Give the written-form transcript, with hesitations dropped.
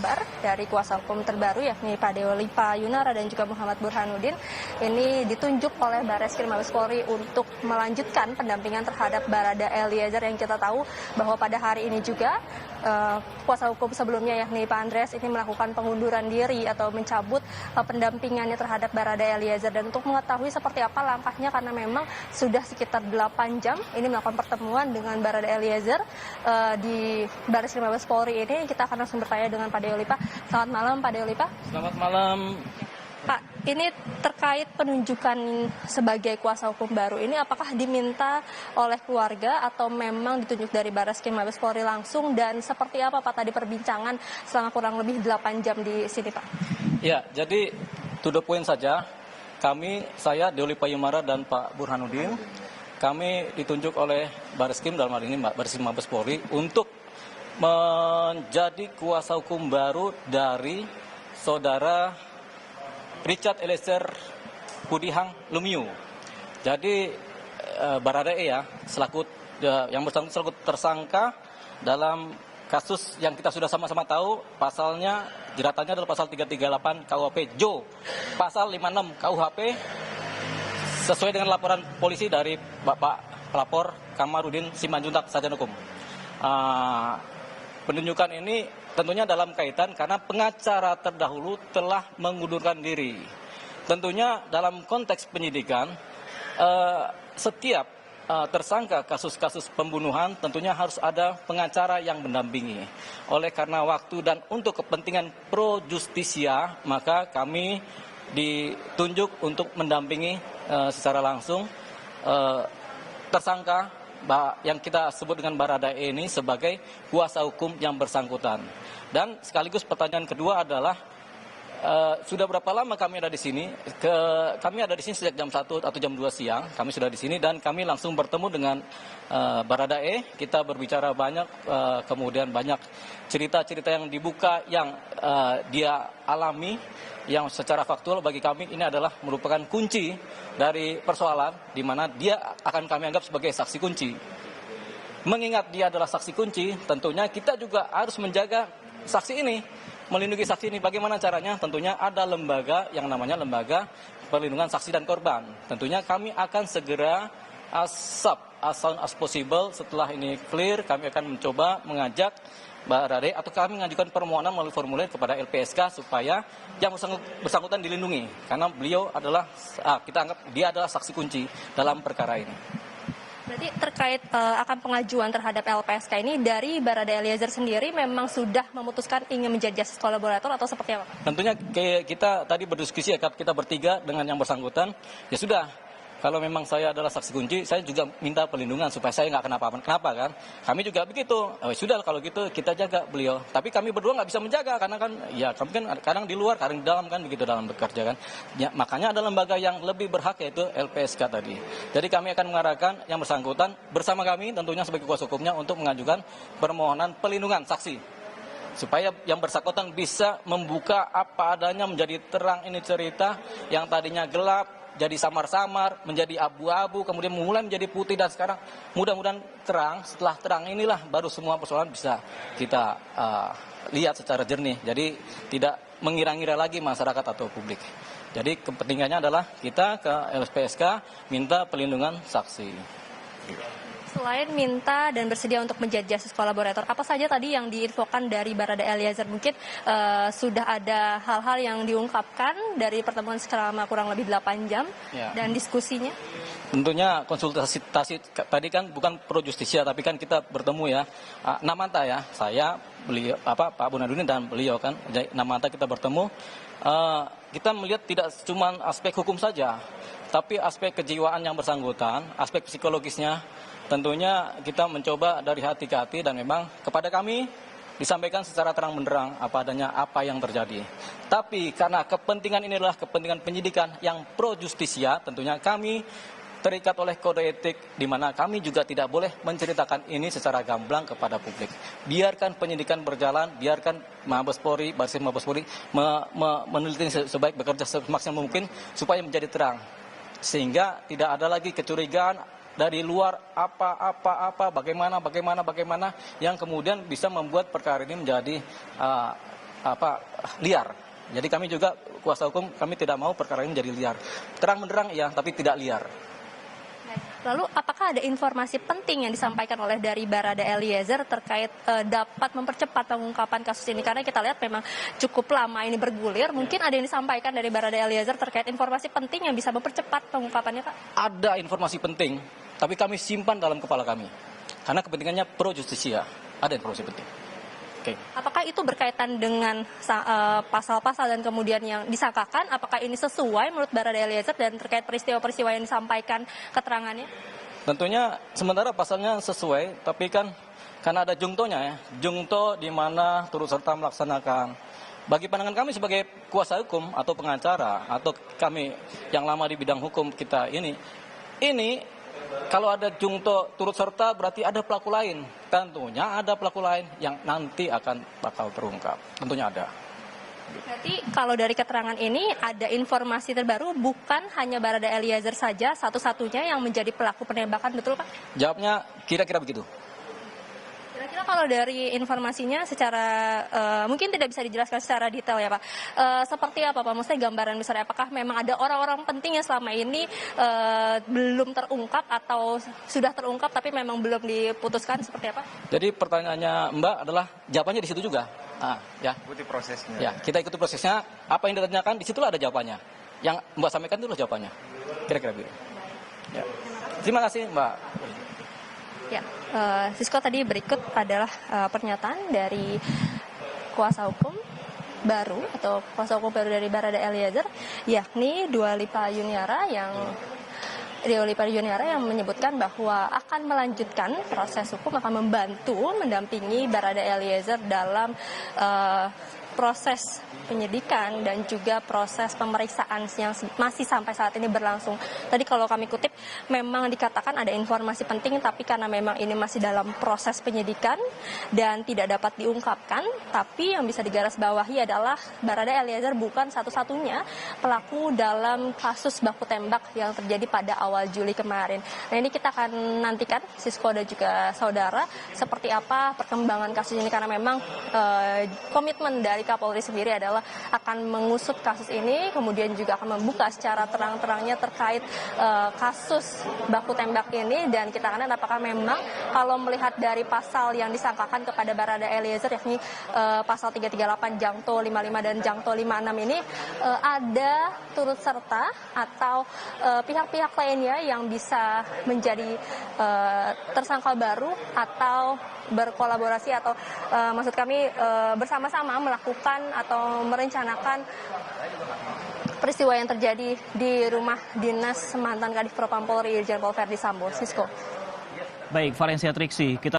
kabar dari kuasa hukum terbaru yakni Pak Deolipa Yunara dan juga Muhammad Burhanuddin ini ditunjuk oleh Barreskrim Mabes Polri untuk melanjutkan pendampingan terhadap Barada Eliezer yang kita tahu bahwa pada hari ini juga kuasa hukum sebelumnya yakni Pak Andreas ini melakukan pengunduran diri atau mencabut pendampingannya terhadap Barada Eliezer. Dan untuk mengetahui seperti apa langkahnya karena memang sudah sekitar 8 jam ini melakukan pertemuan dengan Barada Eliezer di Barreskrim Mabes Polri ini, kita akan langsung bertanya dengan Pak Deolipa. Selamat malam Pak Deolipa. Selamat malam. Pak, ini terkait penunjukan sebagai kuasa hukum baru ini, apakah diminta oleh keluarga atau memang ditunjuk dari Barreskrim Mabes Polri langsung, dan seperti apa Pak tadi perbincangan selama kurang lebih 8 jam di sini Pak? Ya, jadi to the point saja, saya Deolipa Yunara dan Pak Burhanuddin, kami ditunjuk oleh Barreskrim, dalam hal ini Barreskrim Mabes Polri, untuk menjadi kuasa hukum baru dari saudara Richard Eliezer Pudihang Lumiu. Jadi Baradae yang bersangkutan selaku tersangka dalam kasus yang kita sudah sama-sama tahu, pasalnya jeratannya adalah pasal 338 KUHP Jo, pasal 56 KUHP sesuai dengan laporan polisi dari Bapak pelapor Kamarudin Simanjuntak, Sarjana Hukum. Penunjukan ini tentunya dalam kaitan karena pengacara terdahulu telah mengundurkan diri. Tentunya dalam konteks penyidikan, setiap tersangka kasus-kasus pembunuhan tentunya harus ada pengacara yang mendampingi. Oleh karena waktu dan untuk kepentingan pro justisia, maka kami ditunjuk untuk mendampingi secara langsung tersangka yang kita sebut dengan Baradae ini sebagai kuasa hukum yang bersangkutan. Dan sekaligus pertanyaan kedua adalah sudah berapa lama kami ada di sini? Kami ada di sini sejak jam 1 atau jam 2 siang. Kami sudah di sini dan kami langsung bertemu dengan Baradae. Kita berbicara banyak, kemudian banyak cerita-cerita yang dibuka yang dia alami, yang secara faktual bagi kami ini adalah merupakan kunci dari persoalan di mana dia akan kami anggap sebagai saksi kunci. Mengingat dia adalah saksi kunci, tentunya kita juga harus menjaga saksi ini, melindungi saksi ini. Bagaimana caranya? Tentunya ada lembaga yang namanya Lembaga Perlindungan Saksi dan Korban. Tentunya kami akan segera as soon as possible setelah ini clear, kami akan mencoba mengajak Baradae atau kami mengajukan permohonan melalui formulir kepada LPSK supaya yang bersangkutan dilindungi karena beliau adalah kita anggap dia adalah saksi kunci dalam perkara ini. Berarti terkait akan pengajuan terhadap LPSK ini dari Barada Eliezer sendiri memang sudah memutuskan ingin menjadi justice kolaborator atau seperti apa Pak? Tentunya kita tadi berdiskusi ya, kita bertiga dengan yang bersangkutan, ya sudah. Kalau memang saya adalah saksi kunci, saya juga minta perlindungan supaya saya nggak kenapa kan. Kami juga begitu. Sudah kalau gitu kita jaga beliau. Tapi kami berdua nggak bisa menjaga karena kan ya kami kan kadang di luar, kadang di dalam kan begitu dalam bekerja kan. Ya, makanya ada lembaga yang lebih berhak yaitu LPSK tadi. Jadi kami akan mengarahkan yang bersangkutan bersama kami tentunya sebagai kuasa hukumnya untuk mengajukan permohonan perlindungan saksi. Supaya yang bersangkutan bisa membuka apa adanya, menjadi terang ini cerita yang tadinya gelap, jadi samar-samar, menjadi abu-abu, kemudian mulai menjadi putih, dan sekarang mudah-mudahan terang. Setelah terang inilah baru semua persoalan bisa kita lihat secara jernih. Jadi tidak mengira-ngira lagi masyarakat atau publik. Jadi kepentingannya adalah kita ke LPSK minta perlindungan saksi. Selain minta dan bersedia untuk menjadi justice kolaborator, apa saja tadi yang diinfokan dari Barada Eliezer? Mungkin sudah ada hal-hal yang diungkapkan dari pertemuan selama kurang lebih 8 jam ya. Dan diskusinya? Tentunya konsultasi tadi kan bukan pro justisia, tapi kan kita bertemu ya. Namanta ya, saya, beliau, Pak Burhanuddin dan beliau kan, Namanta kita bertemu. Kita melihat tidak cuma aspek hukum saja, tapi aspek kejiwaan yang bersangkutan, aspek psikologisnya. Tentunya kita mencoba dari hati ke hati dan memang kepada kami disampaikan secara terang benderang apa adanya apa yang terjadi. Tapi karena kepentingan ini adalah kepentingan penyidikan yang pro justisia, tentunya kami terikat oleh kode etik di mana kami juga tidak boleh menceritakan ini secara gamblang kepada publik. Biarkan penyidikan berjalan, biarkan Barreskrim Mabes Polri meneliti sebaik, bekerja semaksimal mungkin supaya menjadi terang. Sehingga tidak ada lagi kecurigaan dari luar bagaimana yang kemudian bisa membuat perkara ini menjadi liar. Jadi kami juga kuasa hukum kami tidak mau perkara ini jadi liar. Terang benderang iya, tapi tidak liar. Lalu apakah ada informasi penting yang disampaikan oleh dari Barada Eliezer terkait dapat mempercepat pengungkapan kasus ini? Karena kita lihat memang cukup lama ini bergulir. Mungkin ada yang disampaikan dari Barada Eliezer terkait informasi penting yang bisa mempercepat pengungkapannya, Pak? Ada informasi penting, tapi kami simpan dalam kepala kami. Karena kepentingannya pro justisia. Ada informasi penting. Okay. Apakah itu berkaitan dengan pasal-pasal dan kemudian yang disangkakan? Apakah ini sesuai menurut Barada Eliezer dan terkait peristiwa-peristiwa yang disampaikan keterangannya? Tentunya sementara pasalnya sesuai, tapi kan karena ada jungtonya ya, jungto di mana turut serta melaksanakan. Bagi pandangan kami sebagai kuasa hukum atau pengacara atau kami yang lama di bidang hukum kita ini kalau ada jungto turut serta berarti ada pelaku lain. Tentunya ada pelaku lain yang nanti akan bakal terungkap. Tentunya ada. Berarti kalau dari keterangan ini ada informasi terbaru bukan hanya Barada Eliezer saja satu-satunya yang menjadi pelaku penembakan, betul Pak? Jawabnya kira-kira begitu. Kira-kira kalau dari informasinya secara mungkin tidak bisa dijelaskan secara detail ya Pak. Seperti apa Pak? Maksudnya gambaran besarnya apakah memang ada orang-orang penting yang selama ini belum terungkap atau sudah terungkap tapi memang belum diputuskan, seperti apa? Jadi pertanyaannya Mbak adalah jawabannya di situ juga. Ya. Ikuti prosesnya. Ya, kita ikuti prosesnya. Apa yang ditanyakan di situlah ada jawabannya. Yang Mbak sampaikan itulah jawabannya. Kira-kira begitu. Ya. Terima kasih Mbak. Ya, Sisko, tadi berikut adalah pernyataan dari kuasa hukum baru atau kuasa hukum baru dari Barada Eliezer, yakni Dua Lipa Yuniara yang menyebutkan bahwa akan melanjutkan proses hukum, akan membantu mendampingi Barada Eliezer dalam proses penyidikan dan juga proses pemeriksaan yang masih sampai saat ini berlangsung. Tadi kalau kami kutip memang dikatakan ada informasi penting tapi karena memang ini masih dalam proses penyidikan dan tidak dapat diungkapkan, tapi yang bisa digarisbawahi adalah Barada Eliezer bukan satu-satunya pelaku dalam kasus baku tembak yang terjadi pada awal Juli kemarin. Nah, ini kita akan nantikan Sisko dan juga saudara seperti apa perkembangan kasus ini, karena memang komitmen dari Kapolri sendiri adalah akan mengusut kasus ini, kemudian juga akan membuka secara terang-terangnya terkait kasus baku tembak ini, dan kita akan lihat apakah memang kalau melihat dari pasal yang disangkakan kepada Barada Eliezer, yakni pasal 338 Jangto 55 dan Jangto 56 ini ada turut serta atau pihak-pihak lainnya yang bisa menjadi tersangka baru atau berkolaborasi atau maksud kami bersama-sama melakukan atau merencanakan peristiwa yang terjadi di rumah dinas mantan Kadif Propam Polri Irjen Pol Verdi Sambo. Sisko. Baik, Valencia Triksi, kita